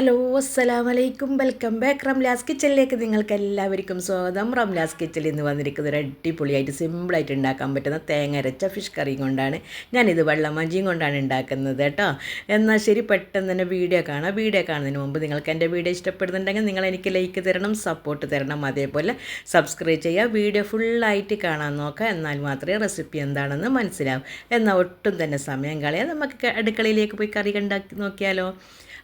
Hello അസ്സലാമലൈക്കും, welcome back. Ramla's കിച്ചണിലേക്ക് നിങ്ങൾക്ക് എല്ലാവർക്കും സ്വാഗതം. റംലാസ് കിച്ചണിൽ ഇന്ന് വന്നിരിക്കുന്നത് ഒരു അടിപൊളിയായിട്ട് സിമ്പിളായിട്ട് ഉണ്ടാക്കാൻ പറ്റുന്ന തേങ്ങ അരച്ച ഫിഷ് കറിയും കൊണ്ടാണ്. ഞാനിത് വെള്ളമഞ്ചിയും കൊണ്ടാണ് ഉണ്ടാക്കുന്നത് കേട്ടോ. എന്നാൽ ശരി, പെട്ടെന്ന് തന്നെ വീഡിയോ കാണാം. വീഡിയോ കാണുന്നതിന് മുമ്പ് നിങ്ങൾക്ക് എൻ്റെ വീഡിയോ ഇഷ്ടപ്പെടുന്നുണ്ടെങ്കിൽ നിങ്ങൾ എനിക്ക് ലൈക്ക് തരണം, സപ്പോർട്ട് തരണം, അതേപോലെ സബ്സ്ക്രൈബ് ചെയ്യുക. വീഡിയോ ഫുള്ളായിട്ട് കാണാൻ നോക്കുക, എന്നാൽ മാത്രമേ റെസിപ്പി എന്താണെന്ന് മനസ്സിലാവും. എന്നാൽ ഒട്ടും തന്നെ സമയം കളയാം, നമുക്ക് അടുക്കളയിലേക്ക് പോയി കറി ഉണ്ടാക്കി നോക്കിയാലോ.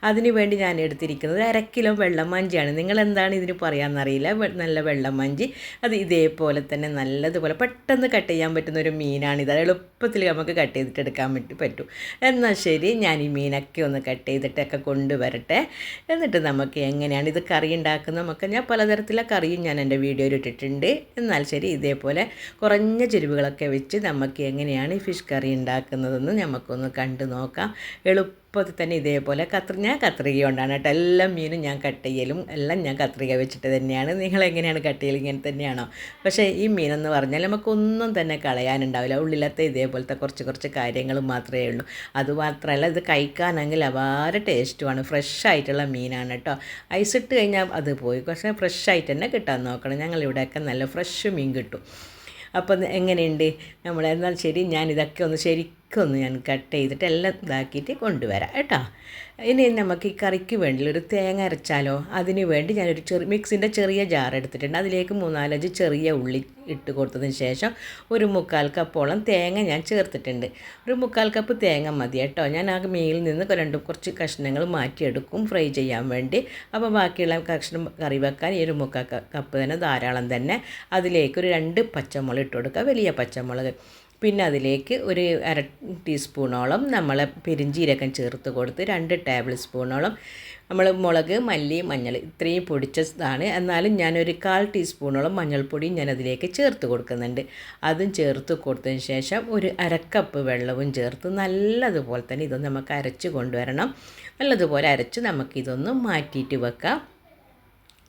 അതിന് വേണ്ടി ഞാൻ എടുത്തിരിക്കുന്നത് 1/2 കിലോ വെള്ളമഞ്ചിയാണ്. നിങ്ങളെന്താണ് ഇതിന് പറയാമെന്നറിയില്ല. നല്ല വെള്ളമഞ്ചി, അത് ഇതേപോലെ തന്നെ നല്ലതുപോലെ പെട്ടെന്ന് കട്ട് ചെയ്യാൻ പറ്റുന്ന ഒരു മീനാണിത്. എളുപ്പത്തിൽ നമുക്ക് കട്ട് ചെയ്തിട്ട് എടുക്കാൻ പറ്റും. എന്നാൽ ശരി, ഞാൻ ഈ മീനൊക്കെ ഒന്ന് കട്ട് ചെയ്തിട്ടൊക്കെ കൊണ്ടുവരട്ടെ. എന്നിട്ട് നമുക്ക് എങ്ങനെയാണ് ഇത് കറി ഉണ്ടാക്കുന്നത് ഞാൻ പലതരത്തിലുള്ള കറിയും ഞാൻ എൻ്റെ വീഡിയോയിൽ ഇട്ടിട്ടുണ്ട്. എന്നാൽ ശരി, ഇതേപോലെ കുറഞ്ഞ ചേരുവകളൊക്കെ വെച്ച് നമുക്ക് എങ്ങനെയാണ് ഈ ഫിഷ് കറി ഉണ്ടാക്കുന്നതെന്ന് നമുക്കൊന്ന് കണ്ടു നോക്കാം. എളുപ്പത്തിൽ തന്നെ ഇതേപോലെ കത്രിക കൊണ്ടാണ് കേട്ടോ എല്ലാ മീനും ഞാൻ കട്ട് ചെയ്യലും എല്ലാം ഞാൻ കത്രിക വെച്ചിട്ട് തന്നെയാണ്. നിങ്ങളെങ്ങനെയാണ് കട്ട് ചെയ്യൽ? ഇങ്ങനെ തന്നെയാണോ? പക്ഷേ ഈ മീനെന്ന് പറഞ്ഞാൽ നമുക്കൊന്നും തന്നെ കളയാനുണ്ടാവില്ല. ഉള്ളിലത്തെ ഇതേപോലത്തെ കുറച്ച് കാര്യങ്ങൾ മാത്രമേ ഉള്ളൂ. അതുമാത്രമല്ല, ഇത് കഴിക്കാനെങ്കിൽ അപാര ടേസ്റ്റുമാണ്. ഫ്രഷ് ആയിട്ടുള്ള മീനാണ് കേട്ടോ. ഐസിട്ട് കഴിഞ്ഞാൽ അത് പോയി, പക്ഷേ ഫ്രഷ് ആയിട്ട് തന്നെ കിട്ടാൻ നോക്കണം. ഞങ്ങളിവിടെയൊക്കെ നല്ല ഫ്രഷ് മീൻ കിട്ടും. അപ്പം എങ്ങനെയുണ്ട് എന്നാൽ ശരി, ഞാനിതൊക്കെ ഒന്ന് ഞാൻ കട്ട് ചെയ്തിട്ട് എല്ലാം ഇതാക്കിയിട്ട് കൊണ്ടുവരാം കേട്ടോ. ഇനി നമുക്ക് ഈ കറിക്ക് വേണ്ടി ഒരു തേങ്ങ അരച്ചാലോ. അതിന് വേണ്ടി ഞാനൊരു മിക്സിൻ്റെ ചെറിയ ജാർ എടുത്തിട്ടുണ്ട്. അതിലേക്ക് 3-4 ചെറിയ ഉള്ളി ഇട്ട് കൊടുത്തതിന് ശേഷം ഒരു 1/4 കപ്പോളം തേങ്ങ ഞാൻ ചേർത്തിട്ടുണ്ട്. ഒരു 1/4 കപ്പ് തേങ്ങ മതി കേട്ടോ. ഞാൻ ആ മീനിൽ നിന്ന് കുറച്ച് കഷ്ണങ്ങൾ മാറ്റിയെടുക്കും ഫ്രൈ ചെയ്യാൻ വേണ്ടി. അപ്പോൾ ബാക്കിയുള്ള കഷ്ണം കറി വെക്കാൻ ഈ ഒരു 1/4 കപ്പ് തന്നെ ധാരാളം തന്നെ. അതിലേക്ക് ഒരു 2 പച്ചമുളക് ഇട്ട് കൊടുക്കുക, വലിയ പച്ചമുളക്. പിന്നെ അതിലേക്ക് ഒരു 1/2 ടീസ്പൂണോളം നമ്മൾ പെരിഞ്ചീരകം ചേർത്ത് കൊടുത്ത് 2 ടേബിൾ സ്പൂണോളം നമ്മൾ മുളക്, മല്ലി, മഞ്ഞൾ ഇത്രയും പൊടിച്ചതാണ്. എന്നാലും ഞാനൊരു 1/4 ടീസ്പൂണോളം മഞ്ഞൾപ്പൊടിയും ഞാൻ അതിലേക്ക് ചേർത്ത് കൊടുക്കുന്നുണ്ട്. അതും ചേർത്ത് കൊടുത്തതിന് ശേഷം ഒരു 1/2 കപ്പ് വെള്ളവും ചേർത്ത് നല്ലതുപോലെ തന്നെ ഇതൊന്ന് നമുക്ക് അരച്ച് കൊണ്ടുവരണം. നല്ലതുപോലെ അരച്ച് നമുക്കിതൊന്ന് മാറ്റിയിട്ട് വെക്കാം.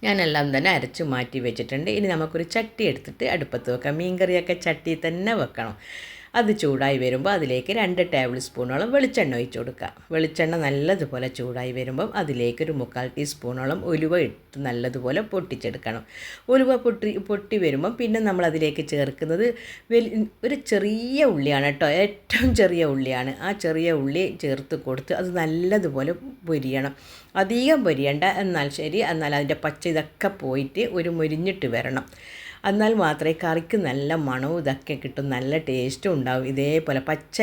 ഞാനെല്ലാം തന്നെ അരച്ച് മാറ്റി വെച്ചിട്ടുണ്ട്. ഇനി നമുക്കൊരു ചട്ടി എടുത്തിട്ട് അടുപ്പത്ത് വെക്കാം. മീൻകറിയൊക്കെ ചട്ടി തന്നെ വെക്കണം. അത് ചൂടായി വരുമ്പോൾ അതിലേക്ക് 2 ടേബിൾ സ്പൂണോളം വെളിച്ചെണ്ണ ഒഴിച്ച് കൊടുക്കുക. വെളിച്ചെണ്ണ നല്ലതുപോലെ ചൂടായി വരുമ്പം അതിലേക്ക് ഒരു 1/4 ടീസ്പൂണോളം ഉലുവ ഇട്ട് നല്ലതുപോലെ പൊട്ടിച്ചെടുക്കണം. ഉലുവ പൊട്ടി വരുമ്പം പിന്നെ നമ്മൾ അതിലേക്ക് ചേർക്കുന്നത് ഒരു ചെറിയ ഉള്ളിയാണ് കേട്ടോ, ഏറ്റവും ചെറിയ ഉള്ളിയാണ്. ആ ചെറിയ ഉള്ളി ചേർത്ത് കൊടുത്ത് അത് നല്ലതുപോലെ പൊരിയണം. അധികം പൊരിയണ്ട, എന്നാൽ ശരി, എന്നാൽ അതിൻ്റെ പച്ച ഇതൊക്കെ പോയിട്ട് ഒരു മുരിഞ്ഞിട്ട് വരണം. എന്നാൽ മാത്രമേ കറിക്ക് നല്ല മണവും ഇതൊക്കെ കിട്ടും, നല്ല ടേസ്റ്റും ഉണ്ടാവും. ഇതേപോലെ പച്ച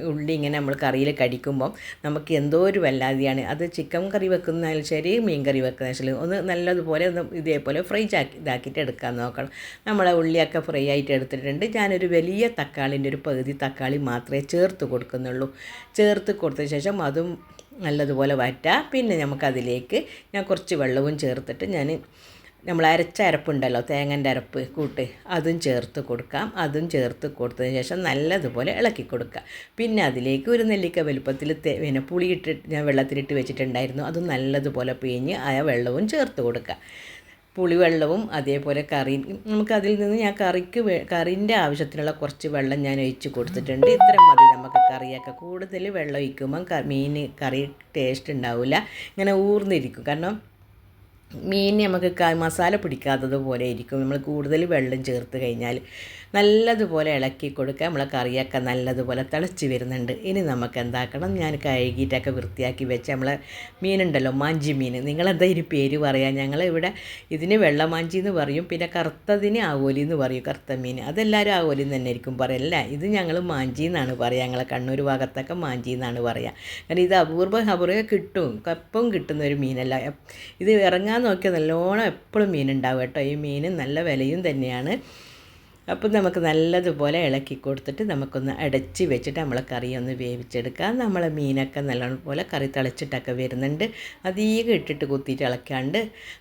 ഉള്ളി ഇങ്ങനെ നമ്മൾ കറിയിൽ കടിക്കുമ്പം നമുക്ക് എന്തോ ഒരു വല്ലാതെയാണ്. അത് ചിക്കൻ കറി വെക്കുന്നതായാലും ശരി, മീൻ കറി വെക്കുന്നതായാലും ശരി, ഒന്ന് നല്ലതുപോലെ ഒന്ന് ഇതേപോലെ ഫ്രൈ ഇതാക്കിയിട്ട് എടുക്കാൻ നോക്കണം. നമ്മളെ ഉള്ളിയൊക്കെ ഫ്രൈ ആയിട്ട് എടുത്തിട്ടുണ്ട്. ഞാനൊരു വലിയ തക്കാളിൻ്റെ ഒരു പകുതി തക്കാളി മാത്രമേ ചേർത്ത് കൊടുക്കുന്നുള്ളൂ. ചേർത്ത് കൊടുത്തതിന് ശേഷം അതും നല്ലതുപോലെ വറ്റാം. പിന്നെ നമുക്കതിലേക്ക് ഞാൻ കുറച്ച് വെള്ളവും ചേർത്തിട്ട് നമ്മൾ അരച്ച അരപ്പുണ്ടല്ലോ, തേങ്ങൻ്റെ അരപ്പ് കൂട്ട്, അതും ചേർത്ത് കൊടുക്കാം. അതും ചേർത്ത് കൊടുത്തതിന് ശേഷം നല്ലതുപോലെ ഇളക്കി കൊടുക്കുക. പിന്നെ അതിലേക്ക് ഒരു നെല്ലിക്ക വലുപ്പത്തിൽ പുളിയിട്ടിട്ട് ഞാൻ വെള്ളത്തിലിട്ട് വെച്ചിട്ടുണ്ടായിരുന്നു. അതും നല്ലതുപോലെ പിഴിഞ്ഞ് ആ വെള്ളവും ചേർത്ത് കൊടുക്കുക. പുളിവെള്ളവും അതേപോലെ നമുക്കതിൽ നിന്ന് ഞാൻ കറിൻ്റെ ആവശ്യത്തിനുള്ള കുറച്ച് വെള്ളം ഞാൻ ഒഴിച്ച് കൊടുത്തിട്ടുണ്ട്. ഇത്ര മതി നമുക്ക് കറിയൊക്കെ. കൂടുതൽ വെള്ളം ഒഴിക്കുമ്പം കറി ടേസ്റ്റ് ഉണ്ടാവില്ല, ഇങ്ങനെ ഊർന്നിരിക്കും. കാരണം മീൻ നമുക്ക് മസാല പിടിക്കാത്തതുപോലെ ഇരിക്കും നമ്മൾ കൂടുതൽ വെള്ളം ചേർത്ത് കഴിഞ്ഞാൽ. നല്ലതുപോലെ ഇളക്കി കൊടുക്കുക. നമ്മളെ കറിയൊക്കെ നല്ലതുപോലെ തിളച്ച് വരുന്നുണ്ട്. ഇനി നമുക്ക് എന്താക്കണം, ഞാൻ കഴുകിയിട്ടൊക്കെ വൃത്തിയാക്കി വെച്ച് നമ്മളെ മീനുണ്ടല്ലോ, മാഞ്ചി മീൻ, നിങ്ങളെന്താ ഇതിന് പേര് പറയാം? ഞങ്ങളിവിടെ ഇതിന് വെള്ളമാഞ്ചി എന്ന് പറയും. പിന്നെ കറുത്തതിന് ആവോലി എന്ന് പറയും, കറുത്ത മീൻ. അതെല്ലാവരും ആവോലി എന്ന് തന്നെ ആയിരിക്കും പറയല്ല. ഇത് ഞങ്ങൾ മാഞ്ചി എന്നാണ് പറയുക. ഞങ്ങളെ കണ്ണൂർ ഭാഗത്തൊക്കെ മാഞ്ചി എന്നാണ് പറയുക. കാരണം ഇത് അപൂർവം കിട്ടും, കപ്പം കിട്ടുന്ന ഒരു മീനല്ല. ഇത് ഇറങ്ങാൻ നോക്കിയാൽ നല്ലോണം എപ്പോഴും മീനുണ്ടാവും കേട്ടോ. ഈ മീൻ നല്ല വിലയും തന്നെയാണ്. അപ്പം നമുക്ക് നല്ലതുപോലെ ഇളക്കി കൊടുത്തിട്ട് നമുക്കൊന്ന് അടച്ച് വെച്ചിട്ട് നമ്മളെ കറി ഒന്ന് വേവിച്ചെടുക്കാം. നമ്മളെ മീനൊക്കെ നല്ലപോലെ കറി തിളച്ചിട്ടൊക്കെ വരുന്നുണ്ട്. അധികം ഇട്ടിട്ട് കുത്തിയിട്ട് ഇളക്കാണ്ട്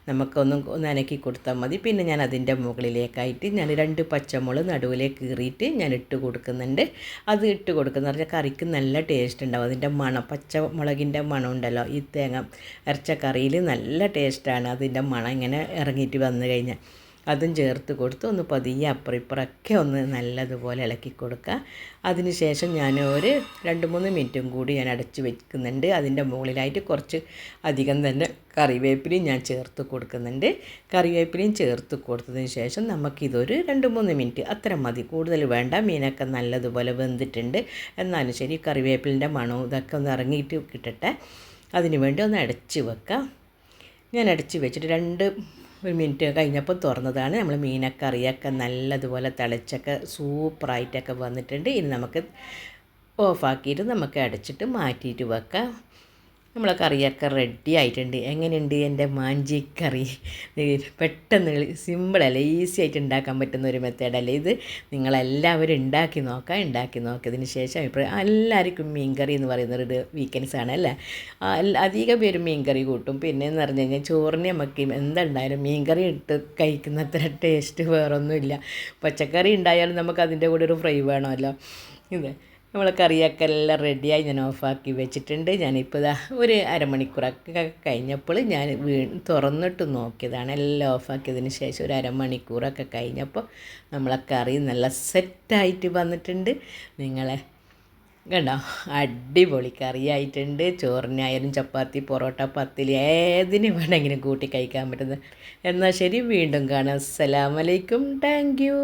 നമുക്കൊന്ന് അനക്കി കൊടുത്താൽ മതി. പിന്നെ ഞാൻ അതിൻ്റെ മുകളിലേക്കായിട്ട് ഞാൻ 2 പച്ചമുളക് നടുവിലേക്ക് കീറിയിട്ട് ഞാൻ ഇട്ട് കൊടുക്കുന്നുണ്ട്. അത് ഇട്ട് കൊടുക്കുന്ന പറഞ്ഞാൽ കറിക്ക് നല്ല ടേസ്റ്റ് ഉണ്ടാവും. അതിൻ്റെ മണം, പച്ചമുളകിൻ്റെ മണം ഉണ്ടല്ലോ, ഈ തേങ്ങ അരച്ച കറിയിൽ നല്ല ടേസ്റ്റാണ്. അതിൻ്റെ മണം ഇങ്ങനെ ഇറങ്ങിയിട്ട് വന്നു കഴിഞ്ഞാൽ അതും ചേർത്ത് കൊടുത്ത് ഒന്ന് പതിയെ അപ്പുറം ഇപ്പുറമൊക്കെ ഒന്ന് നല്ലതുപോലെ ഇളക്കി കൊടുക്കുക. അതിന് ശേഷം ഞാൻ ഒരു 2-3 മിനിറ്റും കൂടി ഞാൻ അടച്ച് വെക്കുന്നുണ്ട്. അതിൻ്റെ മുകളിലായിട്ട് കുറച്ച് അധികം തന്നെ കറിവേപ്പിലയും ഞാൻ ചേർത്ത് കൊടുക്കുന്നുണ്ട്. കറിവേപ്പിലയും ചേർത്ത് കൊടുത്തതിന് ശേഷം നമുക്കിതൊരു 2-3 മിനിറ്റ് അത്ര മതി, കൂടുതൽ വേണ്ട. മീനൊക്കെ നല്ലതുപോലെ വെന്തിട്ടുണ്ട്. എന്നാലും ശരി, കറിവേപ്പിലിൻ്റെ മണവും ഇതൊക്കെ ഒന്ന് ഇറങ്ങിയിട്ട് കിട്ടട്ടെ. അതിന് വേണ്ടി ഒന്ന് അടച്ച് വെക്കാം. ഞാൻ അടച്ച് വെച്ചിട്ട് 1 മിനിറ്റ് കഴിഞ്ഞപ്പോൾ തുറന്നതാണ്. നമ്മൾ മീനൊക്കെ കറിയൊക്കെ നല്ലതുപോലെ തിളച്ചൊക്കെ സൂപ്പറായിട്ടൊക്കെ വന്നിട്ടുണ്ട്. ഇനി നമുക്ക് ഓഫാക്കിയിട്ട് നമുക്ക് അടച്ചിട്ട് മാറ്റിയിട്ട് വെക്കാം. നമ്മളെ കറിയൊക്കെ റെഡി ആയിട്ടുണ്ട്. എങ്ങനെയുണ്ട് എൻ്റെ മാഞ്ചിക്കറി? പെട്ടെന്ന് സിമ്പിളല്ലേ, ഈസി ആയിട്ട് ഉണ്ടാക്കാൻ പറ്റുന്ന ഒരു മെത്തേഡല്ലേ ഇത്. നിങ്ങളെല്ലാവരും ഉണ്ടാക്കി നോക്കിയതിന് ശേഷം അഭിപ്രായം. എല്ലാവർക്കും മീൻകറി എന്ന് പറയുന്നൊരു വീക്കെൻഡ്സാണ് അല്ലേ. അധികം പേരും മീൻകറി കൂട്ടും. പിന്നെ എന്ന് പറഞ്ഞു കഴിഞ്ഞാൽ ചോറിന് നമുക്ക് എന്തുണ്ടായാലും മീൻകറി ഇട്ട് കഴിക്കുന്ന അത്ര ടേസ്റ്റ് വേറൊന്നുമില്ല. പച്ചക്കറി ഉണ്ടായാലും നമുക്ക് അതിൻ്റെ കൂടെ ഒരു ഫ്രൈ വേണമല്ലോ. ഇത് നമ്മളെ കറിയൊക്കെ എല്ലാം റെഡിയായി ഞാൻ ഓഫാക്കി വെച്ചിട്ടുണ്ട്. ഞാനിപ്പോൾ ഇതാ ഒരു അരമണിക്കൂറൊക്കെ കഴിഞ്ഞപ്പോൾ ഞാൻ തുറന്നിട്ട് നോക്കിയതാണ്. എല്ലാം ഓഫാക്കിയതിന് ശേഷം ഒരു അരമണിക്കൂറൊക്കെ കഴിഞ്ഞപ്പോൾ നമ്മളെ കറി നല്ല സെറ്റായിട്ട് വന്നിട്ടുണ്ട്. നിങ്ങളെ കണ്ടോ, അടിപൊളി കറിയായിട്ടുണ്ട്. ചോറിനായാലും ചപ്പാത്തി, പൊറോട്ട, പത്തിരി ഏതിന് വേണമെങ്കിലും കൂട്ടി കഴിക്കാൻ പറ്റുന്നത്. എന്നാൽ ശരി, വീണ്ടും കാണാം. അസ്സലാമു അലൈക്കും. Thank you.